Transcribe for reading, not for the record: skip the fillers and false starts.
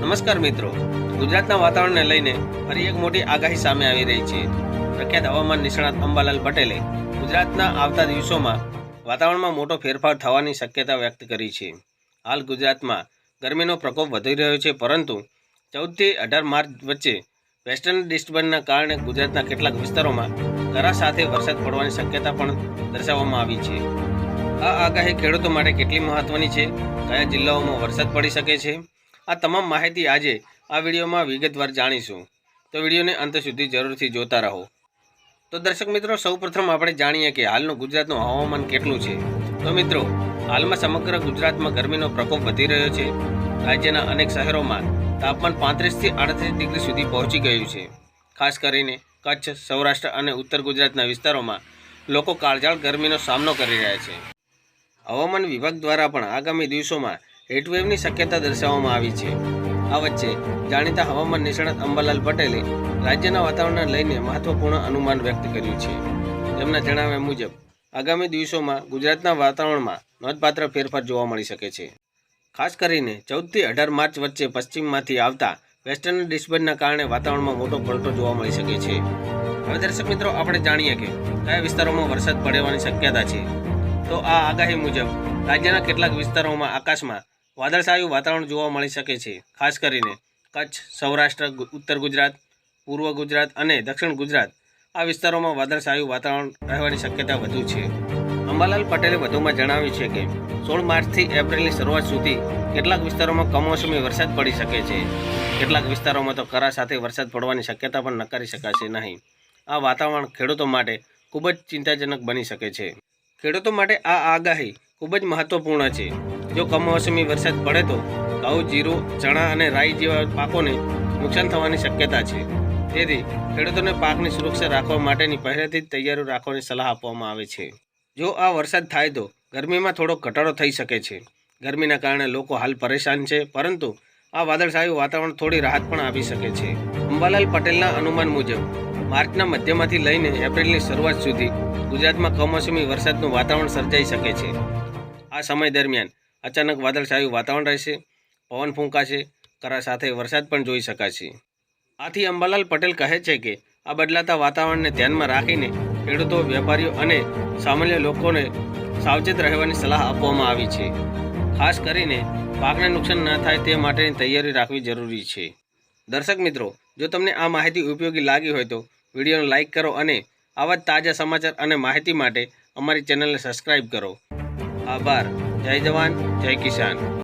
નમસ્કાર મિત્રો, ગુજરાતના વાતાવરણને લઈને ફરી એક મોટી આગાહી સામે આવી રહી છે. પ્રખ્યાત હવામાન નિષ્ણાત અંબાલાલ પટેલે ગુજરાતના આવતા દિવસોમાં વાતાવરણમાં મોટો ફેરફાર થવાની શક્યતા વ્યક્ત કરી છે. હાલ ગુજરાતમાં ગરમીનો પ્રકોપ વધી રહ્યો છે, પરંતુ 14થી 18 માર્ચ વચ્ચે વેસ્ટર્ન ડિસ્ટર્બન્સના કારણે ગુજરાતના કેટલાક વિસ્તારોમાં કરા સાથે વરસાદ પડવાની શક્યતા પણ દર્શાવવામાં આવી છે. આ આગાહી ખેડૂતો માટે કેટલી મહત્વની છે, કયા જિલ્લાઓમાં વરસાદ પડી શકે છે, આ તમામ માહિતી આજે આ વિડીયોમાં વિગતવાર જાણીશું. તો વિડીયોને અંત સુધી જરૂરથી જોતા રહો. તો દર્શક મિત્રો, સૌપ્રથમ આપણે જાણીએ કે હાલનું ગુજરાતનું હવામાન કેટલું છે. તો મિત્રો, હાલમાં સમગ્ર ગુજરાતમાં ગરમીનો પ્રકોપ વધી રહ્યો છે. રાજ્યના અનેક શહેરોમાં તાપમાન 35થી 38 ડિગ્રી સુધી પહોંચી ગયું છે. ખાસ કરીને કચ્છ, સૌરાષ્ટ્ર અને ઉત્તર ગુજરાતના વિસ્તારોમાં લોકો કાળઝાળ ગરમીનો સામનો કરી રહ્યા છે. હવામાન વિભાગ દ્વારા પણ આગામી દિવસોમાં હીટવેવની શક્યતા દર્શાવવામાં આવી છે. આ વચ્ચે જાણીતા હવામાન નિષ્ણાત અંબાલાલ પટેલે રાજ્યના વાતાવરણને લઈને મહત્વપૂર્ણ અનુમાન વ્યક્ત કર્યું છે. તેમના જણાવ્યા મુજબ આગામી દિવસોમાં ગુજરાતના વાતાવરણમાં નોંધપાત્ર ફેરફાર જોવા મળી શકે છે. ખાસ કરીને 14થી 18 માર્ચ વચ્ચે પશ્ચિમમાંથી આવતા વેસ્ટર્ન ડિસ્ટર્બન્સના કારણે વાતાવરણમાં મોટો પલટો જોવા મળી શકે છે. હવે દર્શક મિત્રો, આપણે જાણીએ કે કયા વિસ્તારોમાં વરસાદ પડવાની શક્યતા છે. તો આ આગાહી મુજબ રાજ્યના કેટલાક વિસ્તારોમાં આકાશમાં વાદળછાયું વાતાવરણ જોવા મળી શકે છે. ખાસ કરીને કચ્છ, સૌરાષ્ટ્ર, ઉત્તર ગુજરાત, પૂર્વ ગુજરાત અને દક્ષિણ ગુજરાત આ વિસ્તારોમાં વાદળછાયું વાતાવરણ રહેવાની શક્યતા વધુ છે. અંબાલાલ પટેલે વધુમાં જણાવ્યું છે કે 16 માર્ચથી એપ્રિલની શરૂઆત સુધી કેટલાક વિસ્તારોમાં કમોસમી વરસાદ પડી શકે છે. કેટલાક વિસ્તારોમાં તો કરા સાથે વરસાદ પડવાની શક્યતા પણ નકારી શકાશે નહીં. આ વાતાવરણ ખેડૂતો માટે ખૂબ જ ચિંતાજનક બની શકે છે. ખેડૂતો માટે આ આગાહી ખૂબ જ મહત્વપૂર્ણ છે. જો કમોસમી વરસાદ પડે તો ઘઉં, જીરું, ચણા અને રાઈ જેવા પાકોને નુકસાન થવાની શક્યતા છે. તેથી ખેડૂતોને પાકની સુરક્ષા રાખવા માટેની પહેલેથી જ તૈયારી રાખવાની સલાહ આપવામાં આવે છે. જો આ વરસાદ થાય તો ગરમીમાં થોડો ઘટાડો થઈ શકે છે. ગરમીના કારણે લોકો હાલ પરેશાન છે, પરંતુ આ વાદળછાયું વાતાવરણ થોડી રાહત પણ આપી શકે છે. અંબાલાલ પટેલના અનુમાન મુજબ માર્ચના મધ્યમાંથી લઈને એપ્રિલની શરૂઆત સુધી ગુજરાતમાં કમોસમી વરસાદનું વાતાવરણ સર્જાઈ શકે છે. આ સમય દરમિયાન અચાનક વાદળછાયું વાતાવરણ રહેશે, પવન ફૂંકાશે, કરા સાથે વરસાદ પણ જોઈ શકાશે. આથી અંબાલાલ પટેલ કહે છે કે આ બદલાતા વાતાવરણને ધ્યાનમાં રાખીને ખેડૂતો, વેપારીઓ અને સામાન્ય લોકોને સાવચેત રહેવાની સલાહ આપવામાં આવી છે. ખાસ કરીને પાકને નુકસાન ન થાય તે માટેની તૈયારી રાખવી જરૂરી છે. દર્શક મિત્રો, જો તમને આ માહિતી ઉપયોગી લાગી હોય તો વિડીયોને લાઇક કરો અને આવા જ તાજા સમાચાર અને માહિતી માટે અમારી ચેનલને સબસ્ક્રાઈબ કરો. આભાર. જય જવાન, જય કિસાન.